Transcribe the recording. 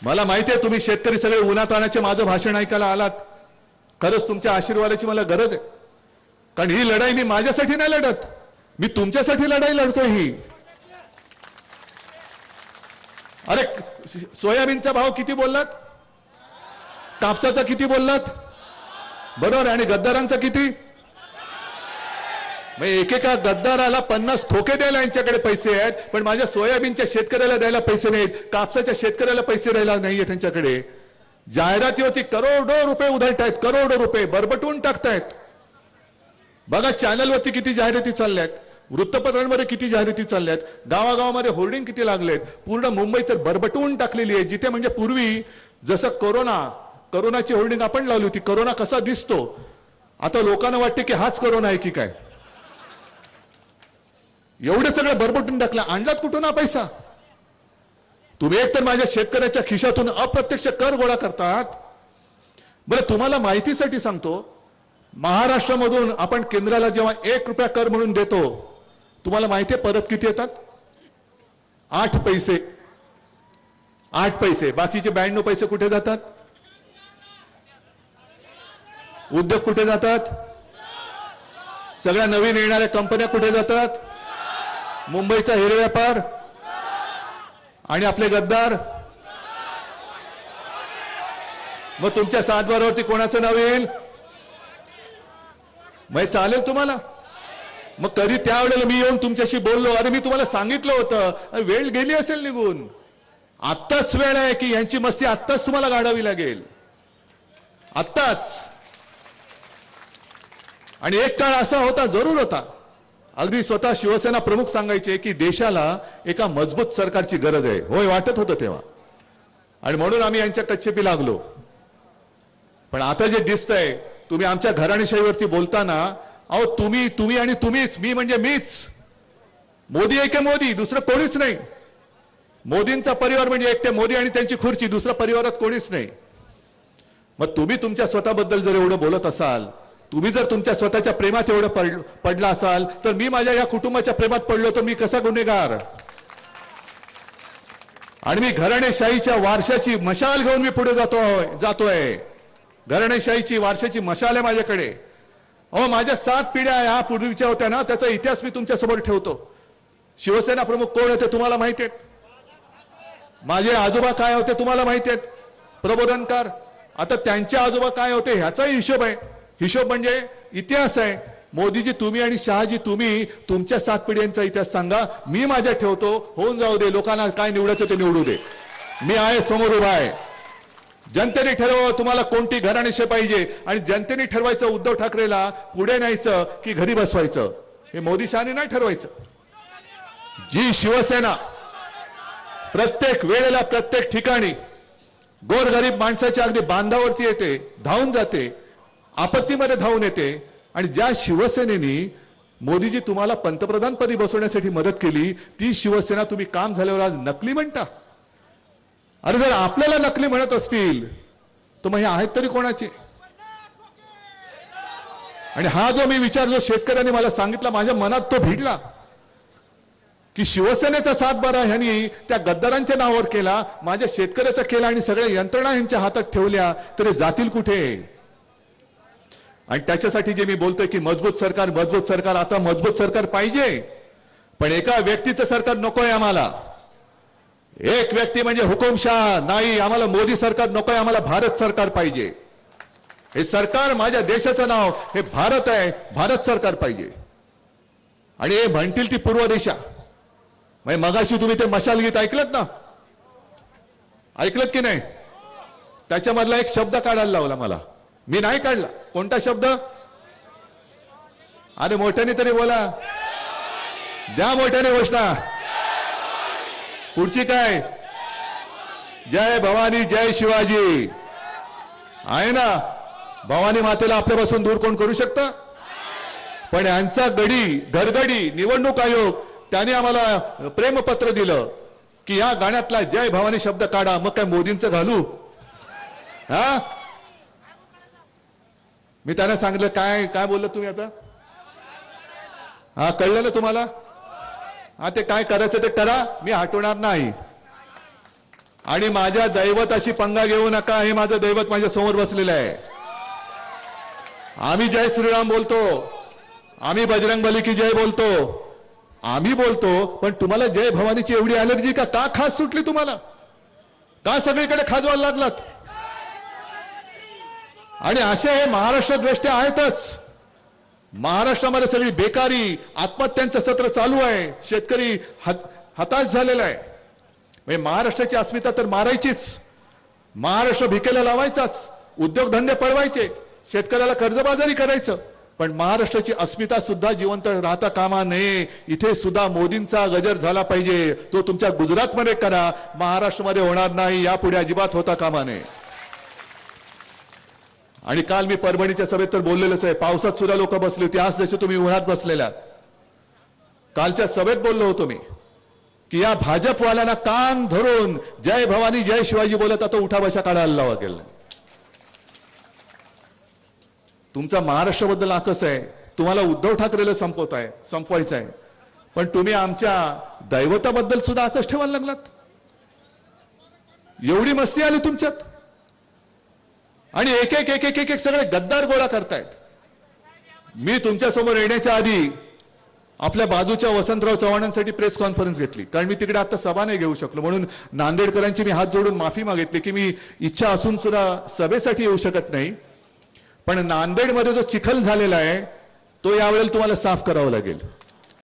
मला माहिती आहे तुम्ही शेतकरी सगळे उन्हातानाचे माझं भाषण ऐकायला आलात. खरंच तुमच्या आशीर्वादाची मला गरज आहे. कारण ही लढाई मी माझ्यासाठी नाही लढत, मी तुमच्यासाठी लढाई लढतोय. ही अरे सोयाबीनचा भाव किती बोललात, कापसाचा किती बोललात, बरोबर. आणि गद्दारांचा किती. एकेका गद्दाराला 50 ठोके द्यायला यांच्याकडे पैसे आहेत, पण माझ्या सोयाबीनच्या शेतकऱ्याला द्यायला पैसे नाहीत, कापसाच्या शेतकऱ्याला पैसे द्यायला नाहीये त्यांच्याकडे. जाहिरातीवरती करोडो रुपये उधळतायत, करोडो रुपये बरबटून टाकतायत. बघा चॅनलवरती किती जाहिराती चालल्यात, वृत्तपत्रांमध्ये किती जाहिराती चालल्यात, गावागावामध्ये होर्डिंग किती लागलेत. पूर्ण मुंबई तर बरबटून टाकलेली आहे. जिथे म्हणजे पूर्वी जसं कोरोनाची होर्डिंग आपण लावली होती, कोरोना कसा दिसतो, आता लोकांना वाटते की हाच कोरोना आहे की काय. एवढं सगळं बरबटून टाकलं. आणलात कुठून हा पैसा. तुम्ही एक तर माझ्या शेतकऱ्याच्या खिशातून अप्रत्यक्ष कर गोळा करतात. बरं तुम्हाला माहितीसाठी सांगतो, महाराष्ट्रामधून आपण केंद्राला जेव्हा 1 रुपया कर म्हणून देतो, तुम्हाला माहिती आहे परत किती येतात. 8 पैसे. 8 पैसे. बाकीचे 92 पैसे कुठे जातात. उद्योग कुठे जातात. सगळ्या नवीन येणाऱ्या कंपन्या कुठे जातात. मुंबईचा हिरे व्यापार आणि आपले गद्दार. मग तुमच्या 7/12वरती कोणाचं नाव येईल. मग चालेल तुम्हाला. मग कधी त्यावेळेला मी येऊन तुमच्याशी बोललो, अरे मी तुम्हाला सांगितलं होतं, वेळ गेली असेल निघून. आत्ताच वेळ आहे की यांची मस्ती आत्ताच तुम्हाला गाडावी लागेल, आत्ताच. आणि एक काळ असा होता, जरूर होता, अगदी स्वतः शिवसेना प्रमुख सांगायचे की देशाला एका मजबूत सरकारची गरज आहे. होय, वाटत होतं तेव्हा, आणि म्हणून आम्ही यांच्या कच्चेपी लागलो. पण आता जे दिसतंय, तुम्ही आमच्या घराणेशाहीवरती बोलताना, अहो तुम्ही आणि तुम्हीच, मी म्हणजे मीच. मोदी आहे की मोदी, दुसरं कोणीच नाही. मोदींचा परिवार म्हणजे एकटे मोदी आणि त्यांची खुर्ची, दुसऱ्या परिवारात कोणीच नाही. मग तुम्ही तुमच्या स्वतःबद्दल जर एवढं बोलत असाल, तुम्ही जर तुमच्या स्वतःच्या प्रेमात एवढं पडला असाल, तर मी माझ्या या कुटुंबाच्या प्रेमात पडलो तर मी कसा गुन्हेगार. आणि मी घराणेशाहीच्या वारशाची मशाल घेऊन मी पुढे जातोय. घराणेशाहीची वारशाची मशाल आहे माझ्याकडे. अहो माझ्या 7 पिढ्या ह्या पूर्वीच्या होत्या ना, त्याचा इतिहास मी तुमच्या समोर ठेवतो. शिवसेना प्रमुख कोण होते तुम्हाला माहिती आहेत. माझे आजोबा काय होते तुम्हाला माहिती आहेत, प्रबोधनकार. आता त्यांचे आजोबा काय होते ह्याचाही हिशोब आहे. हिशोब म्हणजे इतिहास आहे. मोदीजी तुम्ही आणि शहाजी तुम्ही तुमच्या 7 पिढ्यांचा इतिहास सांगा, मी माझ्या ठेवतो. होऊन जाऊ दे, लोकांना काय निवडायचं ते निवडू दे. मी आहे, समोर उभा आहे. जनतेने ठरवावं तुम्हाला कोणती घराणेशाही पाहिजे, आणि जनतेने ठरवायचं उद्धव ठाकरेला पुढे न्यायचं की घरी बसवायचं. हे मोदी शहाने नाही ठरवायचं. जी शिवसेना प्रत्येक वेळेला प्रत्येक ठिकाणी गोरगरीब माणसाच्या अगदी बांधावरती येते, धावून जाते, आपत्तीमध्ये धावून येते, आणि ज्या शिवसेनेने मोदीजी तुम्हाला पंतप्रधानपदी बसवण्यासाठी मदत केली, ती शिवसेना तुम्ही काम झाल्यावर आज नकली म्हणता. अरे जर आपल्याला नकली म्हणत असतील तर मग हे आहेत तरी कोणाचे. आणि हा जो मी विचार जो शेतकऱ्यांनी मला सांगितला, माझ्या मनात तो भिडला की शिवसेनेचा 7/12 ह्यांनी त्या गद्दारांच्या नावावर केला, माझ्या शेतकऱ्याचा केला, आणि सगळ्या यंत्रणा यांच्या हातात ठेवल्या, तरी जातील कुठे. आणि त्याच्यासाठी जे मी बोलतोय की मजबूत सरकार, आता मजबूत सरकार पाहिजे, पण एका व्यक्तीचं सरकार नकोय आम्हाला. एक व्यक्ती म्हणजे हुकुमशाह नाही, आम्हाला मोदी सरकार नकोय, आम्हाला भारत सरकार पाहिजे. हे सरकार, माझ्या देशाचं नाव हे भारत आहे, भारत सरकार पाहिजे. आणि हे म्हणतील ती पूर्व दिशा. म्हणजे मगाशी तुम्ही ते मशाल गीत ऐकलत ना, ऐकलत की नाही. त्याच्यामधला एक शब्द काढायला लावला मला, मी नाही काढला. कोणता शब्द. अरे मोठ्याने तरी बोला, द्या मोठ्याने घोषणा. पुढची काय. जय भवानी जय शिवाजी आहे ना. भवानी मातेला आपल्यापासून दूर कोण करू शकतं. पण यांचा घरगडी निवडणूक आयोग त्याने आम्हाला प्रेमपत्र दिलं की या गाण्यातला जय भवानी शब्द काढा. मग काय मोदींचं घालू. हा, मी त्यांना सांगितलं, काय बोललं तुम्ही आता. हा कळलं ना तुम्हाला. हा ते काय करायचं ते करा, मी हटवणार नाही. आणि माझ्या दैवताशी पंगा घेऊ नका. हे माझं दैवत माझ्या समोर बसलेलं आहे. आम्ही जय श्रीराम बोलतो, आम्ही बजरंगबली की जय बोलतो, आम्ही बोलतो. पण तुम्हाला जय भवानीची एवढी अलर्जी का? का खास सुटली तुम्हाला? का सगळीकडे खाजवायला लागलात? आणि असे हे महाराष्ट्र द्वेष्टे आहेतच. महाराष्ट्रामध्ये सगळी बेकारी, आत्महत्यांचं सत्र चालू आहे. शेतकरी हताश झालेला आहे. म्हणजे महाराष्ट्राची अस्मिता तर मारायचीच, महाराष्ट्र भिकेला लावायचाच, उद्योगधंदे पळवायचे, शेतकऱ्याला कर्जबाजारी करायचं. पण महाराष्ट्राची अस्मिता सुद्धा जिवंत राहता कामा नये. इथे सुद्धा मोदींचा गजर झाला पाहिजे. तो तुमच्या गुजरातमध्ये करा, महाराष्ट्रामध्ये होणार नाही. यापुढे अजिबात होता कामा नये. आणि काल मी परभणीच्या सभेत तर बोललेलोच आहे. पावसात सुद्धा लोक बसली होती, आज जसे तुम्ही उन्हात बसलेल्या. कालच्या सभेत बोललो होतो मी की या भाजपवाल्यांना कान धरून जय भवानी जय शिवाजी बोलत आता उठा बशा काढायला लावा गेलं. तुमचा महाराष्ट्राबद्दल आकस आहे, तुम्हाला उद्धव ठाकरेला संपवायचं आहे. पण तुम्ही आमच्या दैवताबद्दल सुद्धा आकस ठेवायला लागलात. एवढी मस्ती आली तुमच्यात. आणि एक एक एक एक एक सगळे गद्दार गोळा करतायत. मी तुमच्या समोर येण्याच्या आधी आपल्या बाजूच्या वसंतराव चव्हाणांसाठी प्रेस कॉन्फरन्स घेतली, कारण मी तिकडे आता सभा नाही घेऊ शकलो. म्हणून नांदेडकरांची मी हात जोडून माफी मागितली की मी इच्छा असून सुद्धा सभेसाठी येऊ शकत नाही. पण नांदेडमध्ये जो चिखल झालेला आहे तो यावेळेला तुम्हाला साफ करावा लागेल.